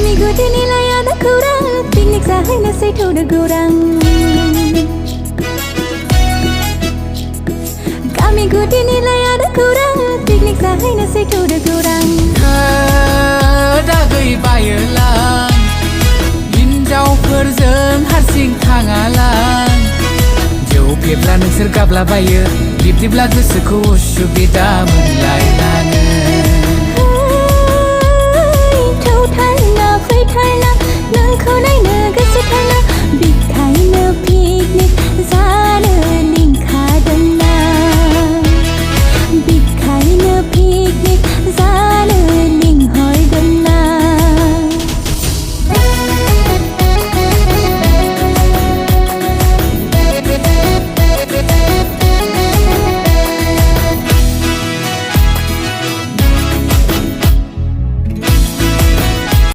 Kami gudinilay ada kurang, piknik jahwinwswi gwurang. Kami gudinilay ada kurang, piknik jahwinwswi gwurang. दा गैबायोलां हिन्जावफोरजों हारसिं थाङालां जौ फेब्ला नोंसोर गाबलाबायो बिब्दिब्ला गोसोखौ उसुबिदा मोनलायलाङो